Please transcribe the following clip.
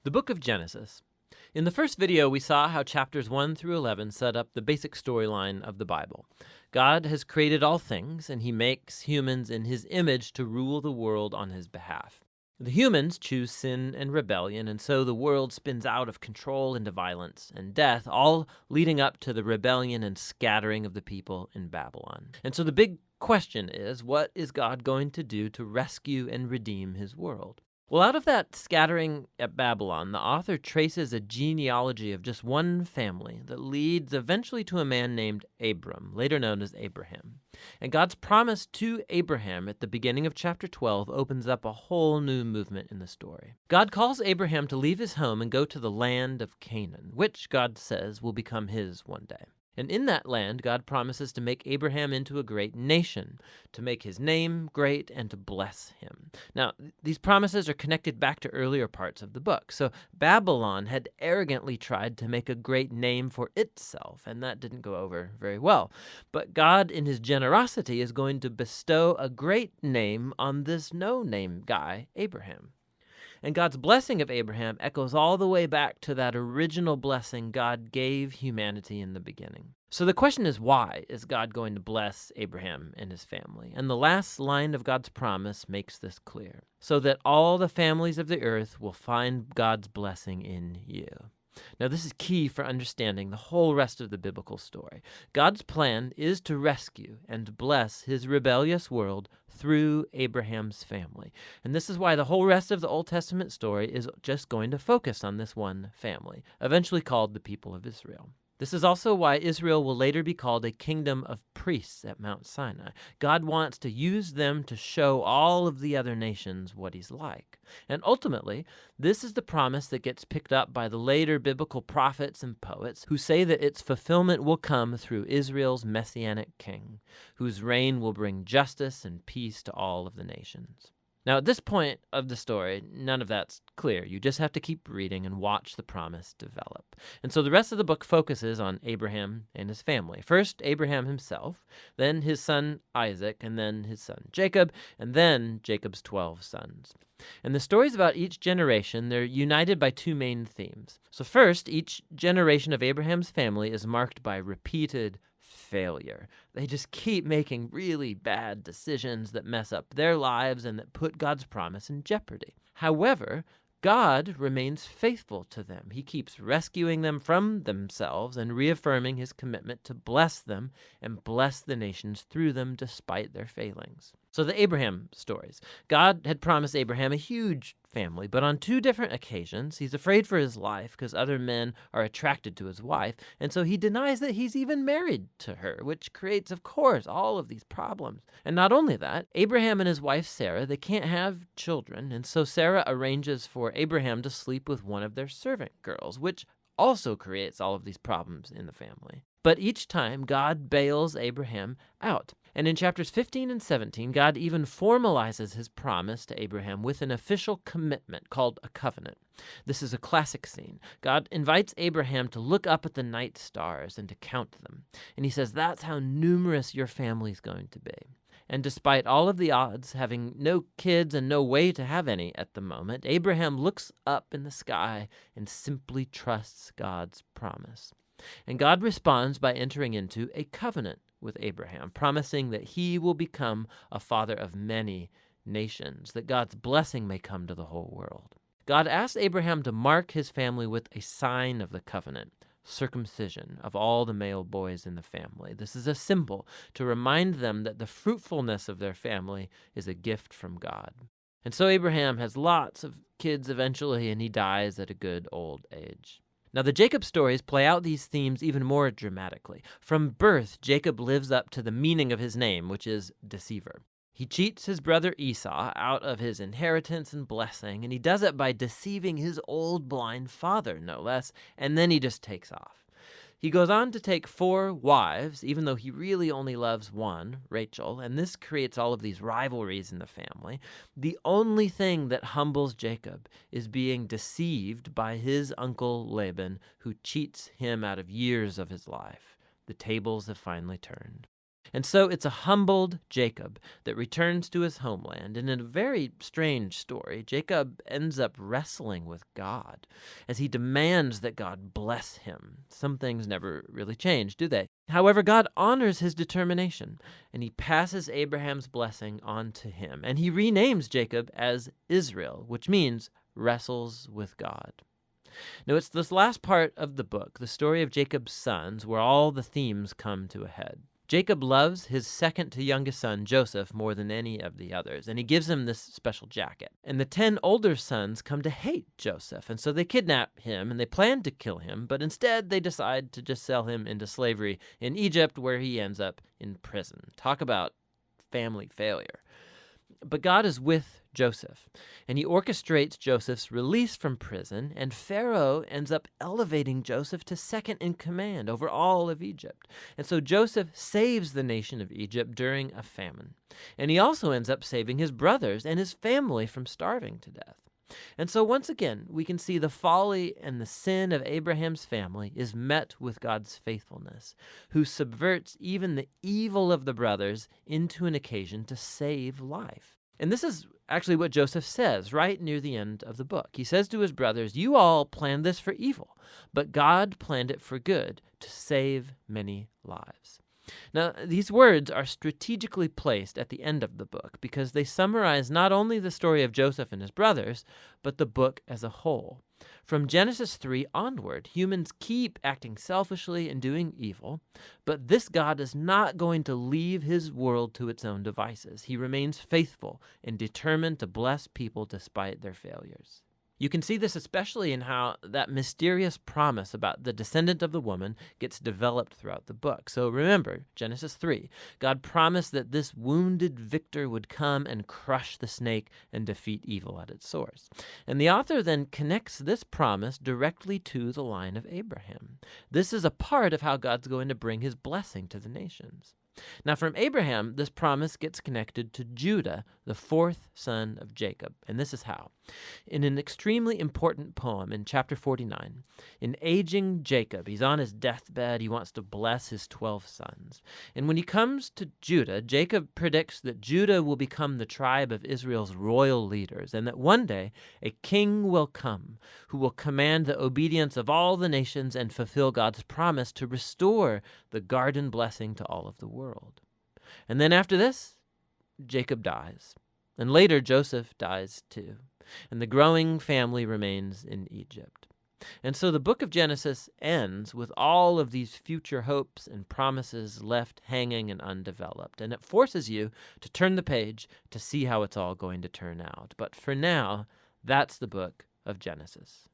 The book of Genesis. In the first video, we saw how chapters 1 through 11 set up the basic storyline of the Bible. God has created all things, and he makes humans in his image to rule the world on his behalf. The humans choose sin and rebellion, and so the world spins out of control into violence and death, all leading up to the rebellion and scattering of the people in Babylon. And so the big question is, what is God going to do to rescue and redeem his world? Well, out of that scattering at Babylon, the author traces a genealogy of just one family that leads eventually to a man named Abram, later known as Abraham. And God's promise to Abraham at the beginning of chapter 12 opens up a whole new movement in the story. God calls Abraham to leave his home and go to the land of Canaan, which God says will become his one day. And in that land, God promises to make Abraham into a great nation, to make his name great, and to bless him. Now, these promises are connected back to earlier parts of the book. So Babylon had arrogantly tried to make a great name for itself, and that didn't go over very well. But God, in his generosity, is going to bestow a great name on this no-name guy, Abraham. And God's blessing of Abraham echoes all the way back to that original blessing God gave humanity in the beginning. So the question is, why is God going to bless Abraham and his family? And the last line of God's promise makes this clear. So that all the families of the earth will find God's blessing in you. Now, this is key for understanding the whole rest of the biblical story. God's plan is to rescue and bless his rebellious world through Abraham's family. And this is why the whole rest of the Old Testament story is just going to focus on this one family, eventually called the people of Israel. This is also why Israel will later be called a kingdom of priests at Mount Sinai. God wants to use them to show all of the other nations what he's like. And ultimately, this is the promise that gets picked up by the later biblical prophets and poets who say that its fulfillment will come through Israel's messianic king, whose reign will bring justice and peace to all of the nations. Now, at this point of the story, none of that's clear. You just have to keep reading and watch the promise develop. And so the rest of the book focuses on Abraham and his family. First, Abraham himself, then his son Isaac, and then his son Jacob, and then Jacob's 12 sons. And the stories about each generation, they're united by two main themes. So first, each generation of Abraham's family is marked by repeated failure. They just keep making really bad decisions that mess up their lives and that put God's promise in jeopardy. However, God remains faithful to them. He keeps rescuing them from themselves and reaffirming his commitment to bless them and bless the nations through them despite their failings. So the Abraham stories. God had promised Abraham a huge family, but on two different occasions, he's afraid for his life because other men are attracted to his wife, and so he denies that he's even married to her, which creates, of course, all of these problems. And not only that, Abraham and his wife Sarah, they can't have children, and so Sarah arranges for Abraham to sleep with one of their servant girls, which also creates all of these problems in the family. But each time, God bails Abraham out. And in chapters 15 and 17, God even formalizes his promise to Abraham with an official commitment called a covenant. This is a classic scene. God invites Abraham to look up at the night stars and to count them. And he says, that's how numerous your family's going to be. And despite all of the odds, having no kids and no way to have any at the moment, Abraham looks up in the sky and simply trusts God's promise. And God responds by entering into a covenant with Abraham, promising that he will become a father of many nations, that God's blessing may come to the whole world. God asked Abraham to mark his family with a sign of the covenant, circumcision of all the male boys in the family. This is a symbol to remind them that the fruitfulness of their family is a gift from God. And so Abraham has lots of kids eventually, and he dies at a good old age. Now, the Jacob stories play out these themes even more dramatically. From birth, Jacob lives up to the meaning of his name, which is deceiver. He cheats his brother Esau out of his inheritance and blessing, and he does it by deceiving his old blind father, no less, and then he just takes off. He goes on to take 4 wives, even though he really only loves one, Rachel, and this creates all of these rivalries in the family. The only thing that humbles Jacob is being deceived by his uncle Laban, who cheats him out of years of his life. The tables have finally turned. And so it's a humbled Jacob that returns to his homeland. And in a very strange story, Jacob ends up wrestling with God as he demands that God bless him. Some things never really change, do they? However, God honors his determination, and he passes Abraham's blessing on to him. And he renames Jacob as Israel, which means wrestles with God. Now, it's this last part of the book, the story of Jacob's sons, where all the themes come to a head. Jacob loves his second to youngest son, Joseph, more than any of the others, and he gives him this special jacket. And the 10 older sons come to hate Joseph, and so they kidnap him, and they plan to kill him, but instead they decide to just sell him into slavery in Egypt, where he ends up in prison. Talk about family failure. But God is with Joseph, and he orchestrates Joseph's release from prison, and Pharaoh ends up elevating Joseph to second in command over all of Egypt. And so Joseph saves the nation of Egypt during a famine. And he also ends up saving his brothers and his family from starving to death. And so once again, we can see the folly and the sin of Abraham's family is met with God's faithfulness, who subverts even the evil of the brothers into an occasion to save life. And this is actually what Joseph says right near the end of the book. He says to his brothers, "You all planned this for evil, but God planned it for good, to save many lives." Now, these words are strategically placed at the end of the book because they summarize not only the story of Joseph and his brothers, but the book as a whole. From Genesis 3 onward, humans keep acting selfishly and doing evil, but this God is not going to leave his world to its own devices. He remains faithful and determined to bless people despite their failures. You can see this especially in how that mysterious promise about the descendant of the woman gets developed throughout the book. So remember, Genesis 3, God promised that this wounded victor would come and crush the snake and defeat evil at its source. And the author then connects this promise directly to the line of Abraham. This is a part of how God's going to bring his blessing to the nations. Now, from Abraham, this promise gets connected to Judah, the fourth son of Jacob. And this is how. In an extremely important poem in chapter 49, in aging Jacob, he's on his deathbed, he wants to bless his 12 sons. And when he comes to Judah, Jacob predicts that Judah will become the tribe of Israel's royal leaders, and that one day a king will come who will command the obedience of all the nations and fulfill God's promise to restore the garden blessing to all of the world. And then after this, Jacob dies. And later, Joseph dies too. And the growing family remains in Egypt. And so the book of Genesis ends with all of these future hopes and promises left hanging and undeveloped. And it forces you to turn the page to see how it's all going to turn out. But for now, that's the book of Genesis.